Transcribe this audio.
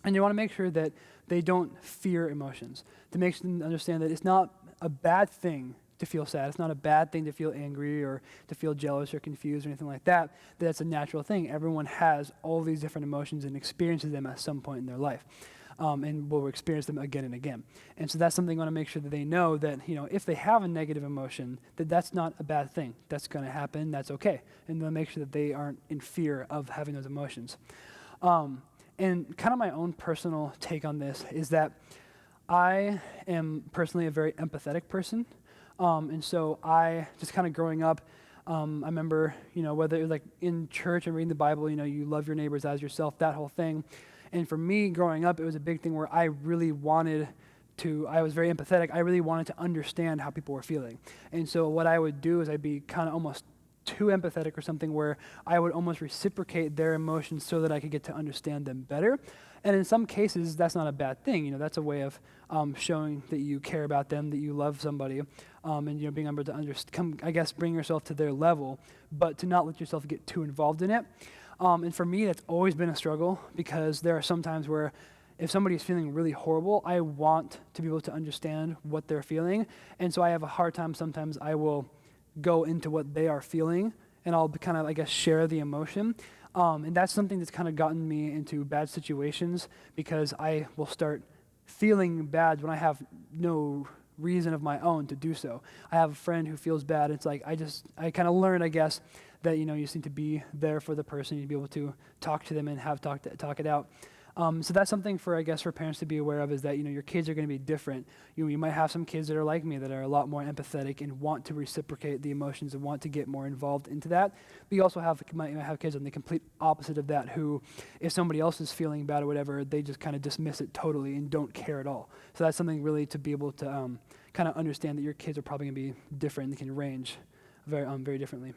And you want to make sure that they don't fear emotions, to make them understand that it's not a bad thing to feel sad. It's not a bad thing to feel angry or to feel jealous or confused or anything like that. That's a natural thing. Everyone has all these different emotions and experiences them at some point in their life. And will experience them again and again. And so that's something you want to make sure that they know that, if they have a negative emotion, that that's not a bad thing. That's going to happen. That's okay. And they'll make sure that they aren't in fear of having those emotions. And kind of my own personal take on this is that I am personally a very empathetic person. And so I just kind of growing up, I remember, whether it was like in church and reading the Bible, you love your neighbors as yourself, that whole thing. And for me growing up, it was a big thing where I really wanted I was very empathetic. I really wanted to understand how people were feeling. And so what I would do is I'd be kind of almost too empathetic or something where I would almost reciprocate their emotions so that I could get to understand them better. And in some cases, that's not a bad thing. That's a way of showing that you care about them, that you love somebody, and being able to bring yourself to their level, but to not let yourself get too involved in it. And for me, that's always been a struggle because there are some times where if somebody is feeling really horrible, I want to be able to understand what they're feeling. And so I have a hard time sometimes I will go into what they are feeling and I'll kind of, share the emotion. And that's something that's kind of gotten me into bad situations because I will start feeling bad when I have no reason of my own to do so. I have a friend who feels bad. It's like I kind of learned, that you just need to be there for the person. You need to be able to talk to them and talk it out. So that's something for parents to be aware of is that your kids are going to be different. You might have some kids that are like me that are a lot more empathetic and want to reciprocate the emotions and want to get more involved into that. But you also might have kids on the complete opposite of that who, if somebody else is feeling bad or whatever, they just kind of dismiss it totally and don't care at all. So that's something really to be able to kind of understand that your kids are probably going to be different and they can range very differently.